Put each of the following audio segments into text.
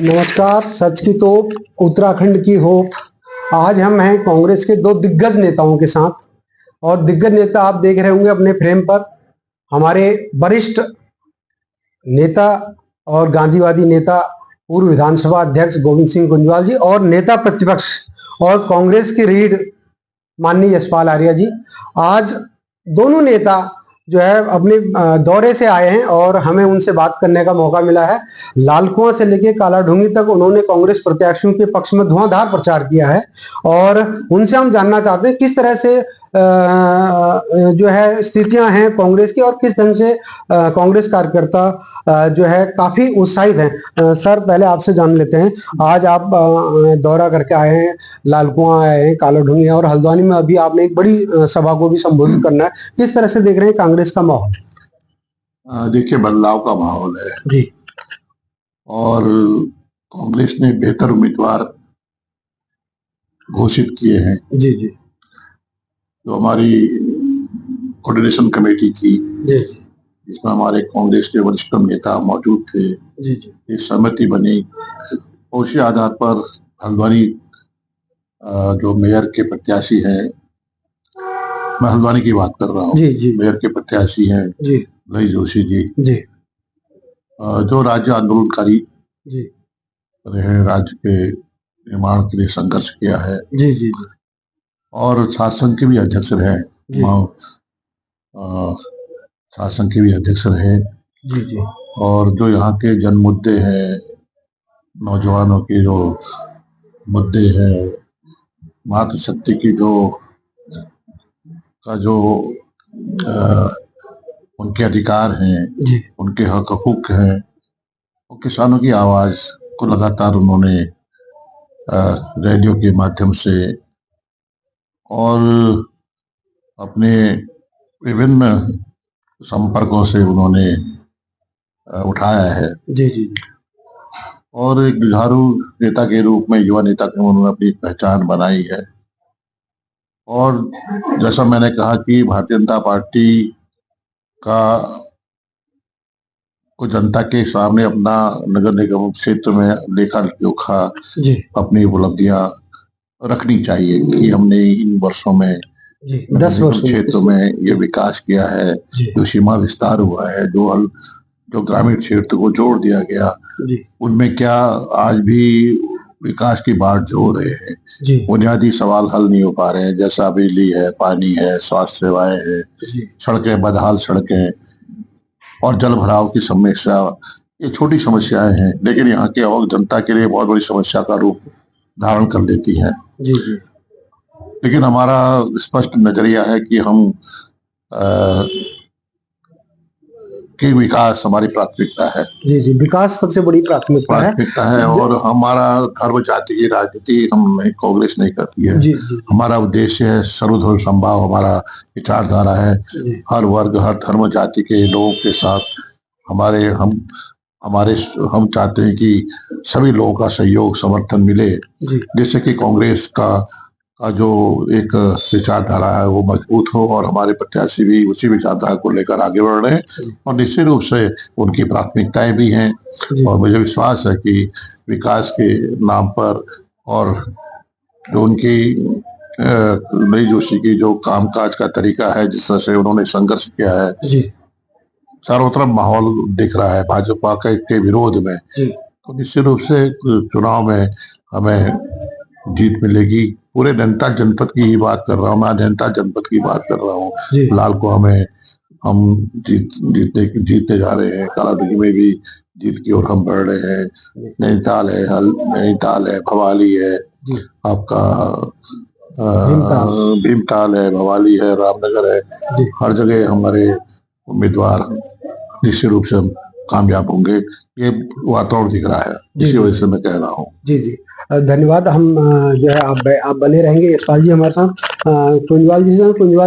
नमस्कार। सच की तोप, उत्तराखंड की होप। आज हम हैं कांग्रेस के दो दिग्गज नेताओं के साथ और दिग्गज नेता आप देख रहे होंगे अपने फ्रेम पर। हमारे वरिष्ठ नेता और गांधीवादी नेता पूर्व विधानसभा अध्यक्ष गोविंद सिंह कुंजवाल जी और नेता प्रतिपक्ष और कांग्रेस की रीढ़ माननीय यशपाल आर्य जी। आज दोनों नेता जो है अपने दौरे से आए हैं और हमें उनसे बात करने का मौका मिला है। लाल कुआं से लेकर कालाढूंगी तक उन्होंने कांग्रेस प्रत्याशियों के पक्ष में धुआंधार प्रचार किया है और उनसे हम जानना चाहते हैं किस तरह से जो है स्थितियां हैं कांग्रेस की और किस ढंग से कांग्रेस कार्यकर्ता जो है काफी उत्साहित हैं। सर, पहले आपसे जान लेते हैं, आज आप दौरा करके आए हैं, लाल कुआं आए हैं, कालाढूंगी और हल्द्वानी में अभी आपने एक बड़ी सभा को भी संबोधित करना है। किस तरह से देख रहे हैं कांग्रेस का माहौल? देखिए, बदलाव का माहौल है जी और कांग्रेस ने बेहतर उम्मीदवार घोषित किए हैं। जी जी जो हमारी कोऑर्डिनेशन कमेटी थी, जी जिसमें हमारे कांग्रेस के वरिष्ठ नेता मौजूद थे, जी जी एक सहमति बनी। उसी आधार पर हल्द्वानी जो मेयर के प्रत्याशी हैं, मैं हल्द्वानी की बात कर रहा हूँ, जी जी मेयर के प्रत्याशी हैं जी ललित जोशी जी, जी जो राज्य आंदोलनकारी जी रहे, राज्य के निर्माण के लिए संघर्ष किया है जी जी जी और शासन के भी अध्यक्ष रहे। जी शासन के भी अध्यक्ष रहे जी जी और जो यहाँ के जन मुद्दे हैं, नौजवानों के जो मुद्दे हैं, मातृशक्ति की जो उनके अधिकार हैं, जी उनके हक हकूक हैं, और किसानों की आवाज को लगातार उन्होंने रेडियो के माध्यम से और अपने विभिन्न संपर्कों से उन्होंने उठाया है। जी जी और एक जुझारू नेता के रूप में, युवा नेता के उन्होंने अपनी पहचान बनाई है। और जैसा मैंने कहा कि भारतीय जनता पार्टी का को जनता के सामने अपना नगर निगम क्षेत्र में लेखा जोखा, अपनी उपलब्धियां रखनी चाहिए कि हमने इन वर्षों में 10 वर्षों क्षेत्रों में ये विकास किया है, जो सीमा विस्तार हुआ है, जो ग्रामीण क्षेत्र को जोड़ दिया गया, उनमें क्या आज भी विकास की बात जो रहे हैं। बुनियादी सवाल हल नहीं हो पा रहे हैं, जैसा बिजली है, पानी है, स्वास्थ्य सेवाएं है, सड़कें, बदहाल सड़कें और जल भराव की समस्या। ये छोटी समस्याएं हैं, लेकिन यहाँ के और जनता के लिए बहुत बड़ी समस्या का रूप धारण कर लेती हैं। जी जी लेकिन हमारा स्पष्ट नजरिया है कि हम कि विकास हमारी प्राथमिकता है। जी जी विकास सबसे बड़ी प्राथमिकता है और हमारा धर्म जाति की राजनीति कांग्रेस नहीं करती है। जी जी हमारा उद्देश्य है सर्वधर्म समभाव, हमारा विचारधारा है। हर वर्ग, हर धर्म जाति के लोगों के साथ हम चाहते हैं कि सभी लोगों का सहयोग समर्थन मिले, जिससे कि कांग्रेस का जो एक विचारधारा है वो मजबूत हो और हमारे प्रत्याशी भी उसी विचारधारा को लेकर आगे बढ़ रहे हैं। और निश्चित रूप से उनकी प्राथमिकताएं भी हैं और मुझे विश्वास है कि विकास के नाम पर और जो उनकी ललित जोशी की जो कामकाज का तरीका है, जिस तरह से उन्होंने संघर्ष किया है, चारों तरफ माहौल दिख रहा है भाजपा के विरोध में, तो निश्चित रूप से चुनाव में हमें जीत मिलेगी। पूरे नैनीताल जनपद की ही बात कर रहा हूँ, मैं नैनीताल जनपद की बात कर रहा हूँ। लाल कुआं में हम जीतते जा रहे हैं, कालाढूंगी में भी जीत की ओर हम बढ़ रहे हैं। नैनीताल है, भवाली है, आपका भीमताल है, भवाली है, रामनगर है, हर जगह हमारे उम्मीदवार निश्चित रूप से हम कामयाब होंगे। ये वातावरण दिख रहा है, इसी वजह से मैं कह रहा हूँ। जी जी धन्यवाद। हम जो है आप बने रहेंगे यशपाल जी हमारे साथ। कुंजवाल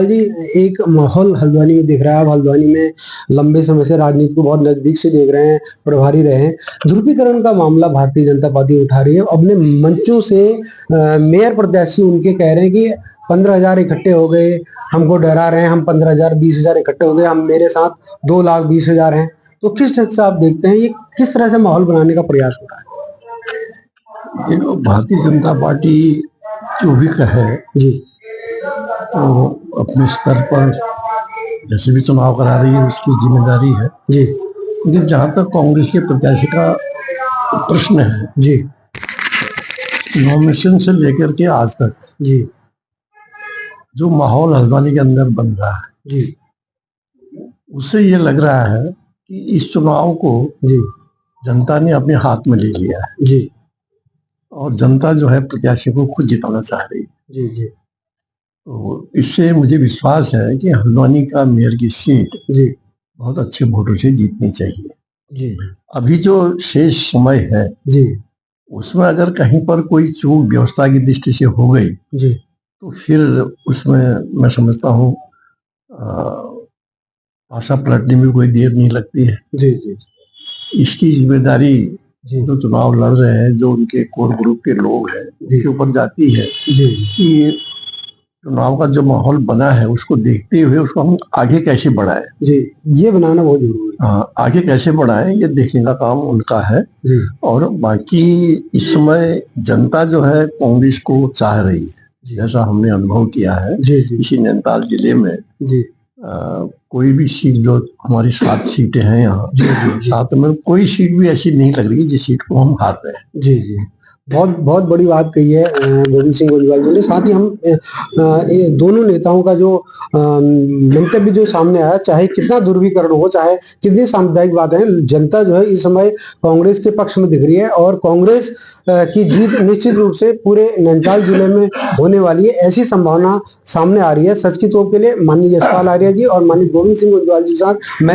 जी, एक माहौल हल्द्वानी में दिख रहा है। आप हल्द्वानी में लंबे समय से राजनीति को बहुत नजदीक से देख रहे हैं, प्रभारी रहे हैं। ध्रुवीकरण का मामला भारतीय जनता पार्टी उठा रही है। अपने मंचों से मेयर प्रत्याशी उनके कह रहे हैं कि 15,000 इकट्ठे हो गए, हमको डरा रहे हैं, हम 15,000 20,000 इकट्ठे हो गए, हम मेरे साथ 2,20,000 हैं। तो किस ढंग से आप देखते हैं, ये किस तरह से माहौल बनाने का प्रयास हो रहा है? ये जो भारतीय जनता पार्टी जो भी कहे जी तो अपने स्तर पर जैसे भी चुनाव करा रही है उसकी जिम्मेदारी है। जी लेकिन जहाँ तक कांग्रेस के प्रत्याशी का प्रश्न है, जी नॉमिनेशन से लेकर के आज तक जी जो माहौल हल्द्वानी के अंदर बन रहा है, जी उससे ये लग रहा है कि इस चुनाव को जी जनता ने अपने हाथ में ले लिया है जी और जनता जो है प्रत्याशी को खुद जिताना चाह रही है। जी जी तो इससे मुझे विश्वास है कि हल्द्वानी का मेयर की सीट जी बहुत अच्छे वोटों से जीतनी चाहिए। जी अभी जो शेष समय है जी उसमें अगर कहीं पर कोई चूक व्यवस्था की दृष्टि से हो गई जी तो फिर उसमें मैं समझता हूँ आशा पलटने में कोई देर नहीं लगती है। जी जी इसकी जिम्मेदारी जी जो चुनाव लड़ रहे हैं, जो उनके कोर ग्रुप के लोग हैं, उनके ऊपर जाती है जी कि चुनाव का जो माहौल बना है उसको देखते हुए उसको हम आगे कैसे बढ़ाएं। जी ये बनाना बहुत जरूरी हाँ, आगे कैसे बढ़ाएं ये देखने का काम उनका है। है। जी और बाकी इस समय जनता जो है कांग्रेस को चाह रही है, जैसा हमने अनुभव किया है जी जी इसी नैनीताल जिले में। जी कोई भी सीट, जो हमारी 7 सीटें हैं यहाँ, जी जी 7 में कोई सीट भी ऐसी नहीं लग रही जिस सीट को हम हार रहे हैं। जी जी बहुत बहुत बड़ी बात कही है गोविंद सिंह गोजवाल जी ने। साथ ही हम ये दोनों नेताओं का जो मंतव्य जो सामने आया, चाहे कितना ध्रुवीकरण हो, चाहे कितनी सामुदायिक बातें हैं, जनता जो है इस समय कांग्रेस के पक्ष में दिख रही है और कांग्रेस की जीत निश्चित रूप से पूरे नैनीताल जिले में होने वाली है, ऐसी संभावना सामने आ रही है। सच की तोप के लिए माननीय यशपाल आर्य जी और माननीय गोविंद सिंह गोजवाल जी के साथ मैं